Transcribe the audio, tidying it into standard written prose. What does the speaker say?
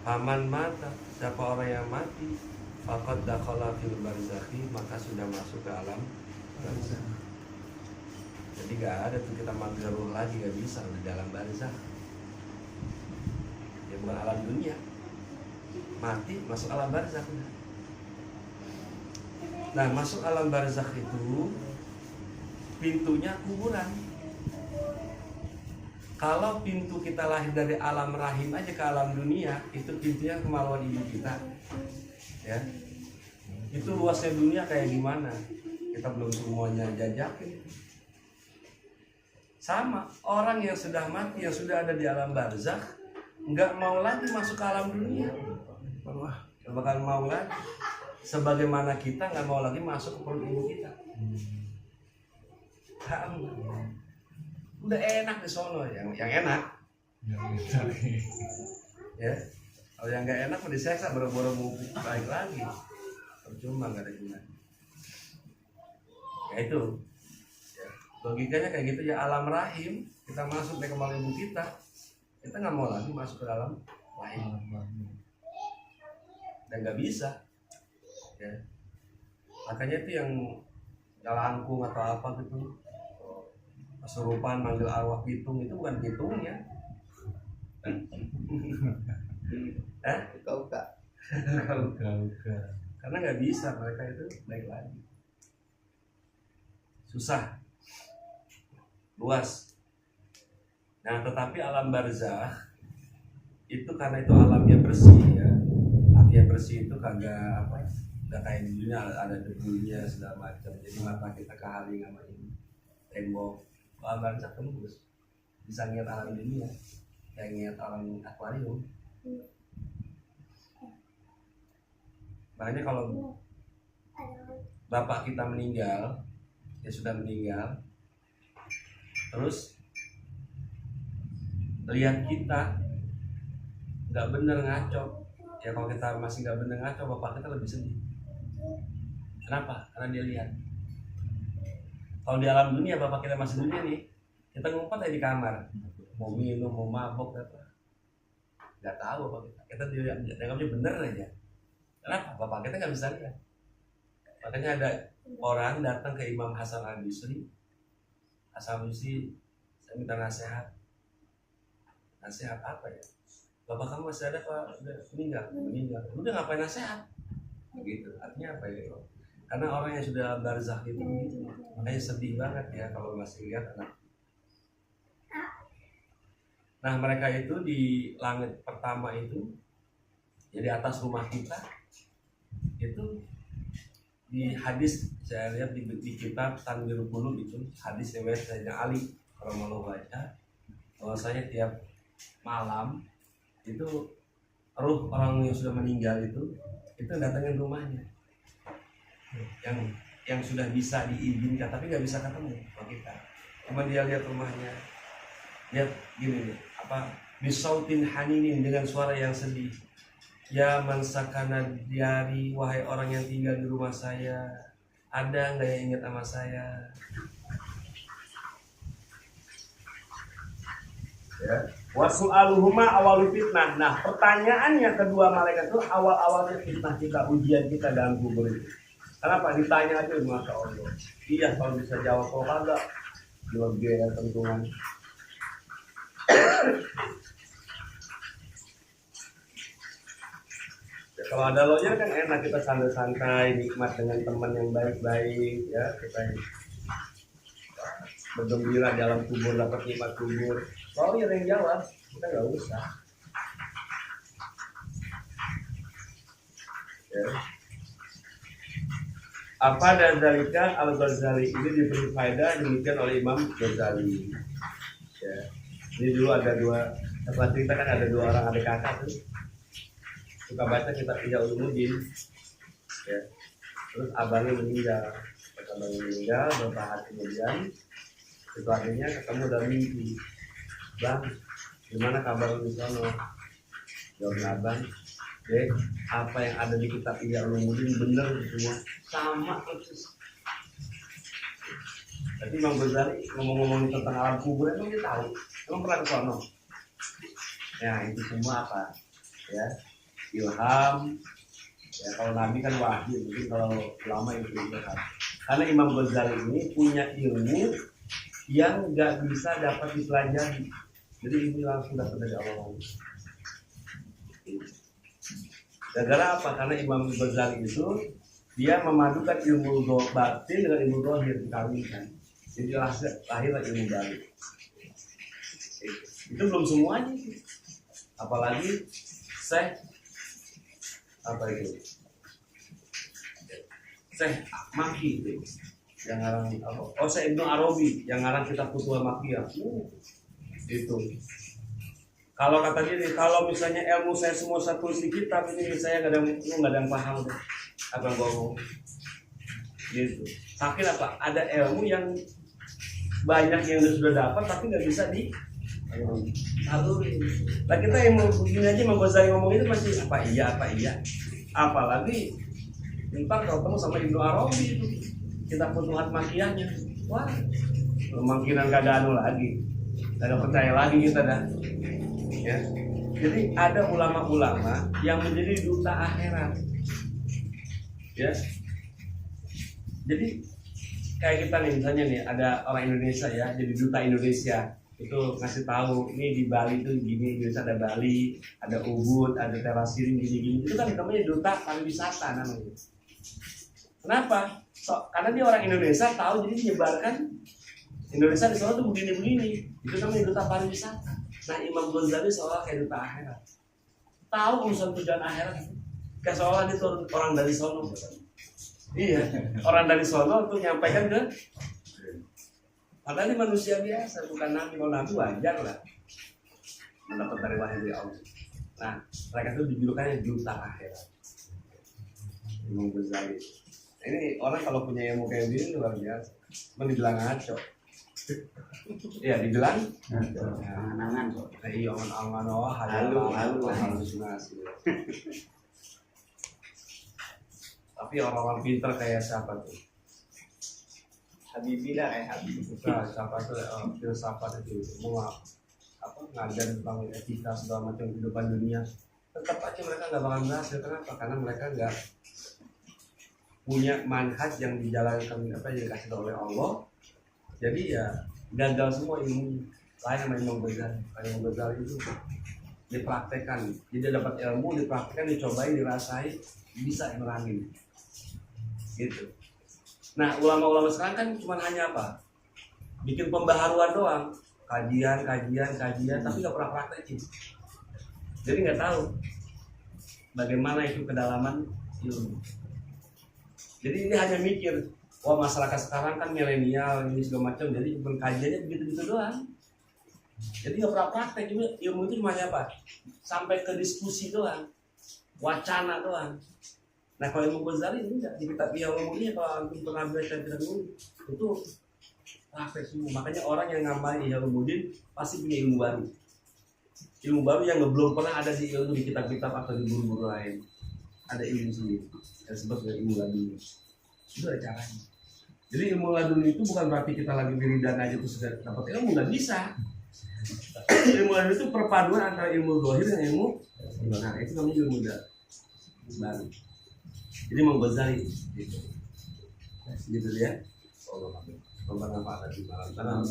Faman mata, siapa orang yang mati, faqad dakhala fil barzakhi, maka sudah masuk ke alam barzakh. Jadi gak ada tuh kita manggil ruh lagi, gak bisa di dalam barzakh. Ya bukan alam dunia. Mati masuk alam barzakh. Nah, masuk alam barzakh itu pintunya kuburan. Kalau pintu kita lahir dari alam rahim aja ke alam dunia, itu pintunya kemaluan ibu kita. Ya. Itu luasnya dunia kayak gimana? Kita belum semuanya jajakin. Sama, orang yang sudah mati, yang sudah ada di alam barzakh, nggak mau lagi masuk ke alam dunia. Nggak bakal mau lagi. Sebagaimana kita nggak mau lagi masuk ke perut ibu kita. Udah enak di sono, yang enak. Ya, kalau yang nggak enak mau diseksa, boro-boro mau baik lagi, percuma, nggak ada gunanya. Ya itu. Logikanya kayak gitu ya, alam rahim kita masuk ke kemaluan ibu kita nggak mau lagi masuk ke dalam rahim dan nggak bisa ya. Makanya itu yang jalangkung atau apa gitu, kesurupan manggil arwah pitung, itu bukan pitung ya. Kau Karena nggak bisa, mereka itu baik lagi, susah, luas. Nah, tetapi alam barzakh itu karena itu alamnya bersih ya. Artinya bersih itu kagak apa, nggak kayak di dunia ada debunya segala macam. Jadi mata kita kehaling sama ini tembok. Alam barzakh tembus, bisa ngeliat alam dunia, kayak ngeliat alam akuarium. Makanya kalau bapak kita meninggal, dia sudah meninggal, terus lihat kita nggak bener ngaco ya, kalau kita masih nggak bener ngaco, bapak kita lebih sedih. Kenapa? Karena dia lihat. Kalau di alam dunia bapak kita masih dunia nih, kita ngumpet aja di kamar, mau minum, mau mabok, nggak tahu bapak kita dianggapnya bener aja. Kenapa? Bapak kita nggak bisa lihat. Makanya ada orang datang ke Imam Hasan al-Bisri, saya minta nasihat. Nasihat apa ya? Bapak kamu masih ada Pak? Udah meninggal. Udah ngapain nasihat? Begitu. Artinya apa ya? Karena orang yang sudah barzakh itu begitu. Makanya sedih banget ya kalau masih lihat anak. Nah, mereka itu di langit pertama itu, jadi atas rumah kita itu, di hadis saya lihat di kitab Tanbirul Qulub itu, hadis riwayat Sayyidina Ali kalau mau baca, bahwasanya tiap malam itu ruh orang yang sudah meninggal itu datangin rumahnya, yang sudah bisa diizinkan tapi nggak bisa ketemu sama kita. Cuma dia lihat rumahnya, lihat gini nih, apa, bisautin haninin, dengan suara yang sedih. Ya man sakana diari, wahai orang yang tinggal di rumah saya, ada nggak yang ingat sama saya? Ya. Wasu'aluhuma awalu fitnah. Nah, pertanyaannya kedua malaikat itu awal-awalnya fitnah kita, ujian kita dalam kubur itu. Kenapa? Ditanya aja, Masya Allah. Iya, kalau bisa jawab, kalau kagak, jual biaya tentuan. Ya, kalau ada lawyer kan enak, kita santai-santai, nikmat dengan teman yang baik-baik, ya, kita bergembira dalam kubur, dapat nikmat kubur. Lawyer yang jawab, kita nggak usah. Ya. Apa dan dalika Al-Ghazali ini diberi faedah demikian oleh Imam Ghazali. Ya. Ini dulu ada dua, setelah cerita kan ada dua orang adik kakak tuh, suka baca kitab Ihya Ulumuddin. Ya. Terus abangnya meninggal, beberapa hari kemudian itu akhirnya ketemu dalam mimpi. Bang, gimana kabar di sana? Jawabnya abang, apa yang ada di kitab Ihya Ulumuddin bener semua, sama persis. Tapi Imam Ghazali ngomong-ngomong tentang alam kubur, emang dia tahu? Emang pernah ke sono? Ya, itu semua apa? Ya, ilham. Ya kalau Nabi kan wahyu, mungkin kalau ulama itu ilham. Karena Imam Ghazali ini punya ilmu yang nggak bisa dapat dipelajari. Jadi ini langsung dapat dari Allah. Gara-gara apa? Karena Imam Ghazali itu dia memadukan ilmu batin dengan ilmu zahir dikawinkan. Jadi lahirlah ilmu baru. Itu belum semuanya. Apalagi apa itu? Syekh Maki itu yang ngarang apa? Oh, Syekh Ibnu Arabi yang ngarang kitab Futuhul Makkiyah. Itu. Kalau kata dia, kalau misalnya ilmu saya semua satu di kitab ini saya nggak ada yang paham deh. Apa yang ngomong? Gitu. Sakit apa? Ada ilmu yang banyak yang sudah dapat tapi nggak bisa di saluri. Nah kita yang mau begini aja mau Ghazali ngomong itu masih apa iya. Apalagi ntar kalau ketemu sama Ibnu Arabi itu kita Futuhat Makkiyahnya, wah kemungkinan kagak anu lagi, kagak percaya lagi kita dah. Ya. Jadi ada ulama-ulama yang menjadi duta akhirat. Ya. Jadi kayak kita nih misalnya nih ada orang Indonesia ya jadi duta Indonesia itu ngasih tahu ini di Bali tuh gini, di Indonesia ada Bali, ada Ubud, ada terasiring gini-gini. Itu kan namanya duta pariwisata namanya. Kenapa? Karena dia orang Indonesia tahu jadi menyebarkan Indonesia di sana tuh begini-begini. Itu namanya duta pariwisata. Nah Imam Ghazali seolah kayak duta akhirat. Tahu urusan tujuan akhirat. Kayak seolah dia tuh orang dari sono. Iya, orang dari sono untuk nyampaikan ke. Padahal ini manusia biasa, bukan nabi. Kalau nabi wajar lah mendapat dari wahyu dari Allah. Nah, mereka itu dijulukannya duta akhirat. Imam Ghazali. Ini orang kalau punya ilmu kayak gini luar biasa. Cuma dibilang ngaco. Iya, dibilang angan-angan kok. Iya, angan-angan halusinasi. Tapi orang-orang pintar kayak siapa tuh? Habibie lah Habibie. Nah, siapa tuh filsafat itu mau apa ngajar tentang etika segala macam kehidupan dunia. Tetap aja mereka nggak bakal berhasil. Kenapa? Karena mereka nggak punya manhaj yang dijalankan apa yang dikasih oleh Allah. Jadi ya gagal semua ilmu. Lain sama Imam Ghazali. Imam Ghazali itu dipraktekkan. Jadi dapat ilmu, dipraktekkan, dicobain, dirasai, bisa nerangin. Gitu. Nah, ulama-ulama sekarang kan cuma hanya apa? Bikin pembaharuan doang, kajian, tapi nggak pernah praktekin. Jadi nggak tahu bagaimana itu kedalaman ilmu. Jadi ini hanya mikir, wah masyarakat sekarang kan milenial ini segala macam, jadi cuma kajiannya begitu-begitu doang. Jadi nggak pernah praktek juga ilmu itu cuma apa? Sampai ke diskusi doang, wacana doang. Nah kalau ilmu Ghazali ini enggak, di kitab Ihya kalau antum pernah baca dulu itu praktek semua. Makanya orang yang ngambil Ihya Ulumuddin pasti punya ilmu baru. Ilmu baru yang belum pernah ada di ilmu di kitab-kitab atau di guru-guru lain. Ada ilmu sendiri yang disebut dengan ilmu laduni. Itu ada caranya. Jadi ilmu laduni itu bukan berarti kita lagi wiridan aja terus sudah dapat ilmu, nggak bisa. Ilmu laduni itu perpaduan antara ilmu zahir dan ilmu. Nah itu namanya ilmu baru. Jadi Imam Ghazali gitu ya. Allah bermanfaat di malam tanah.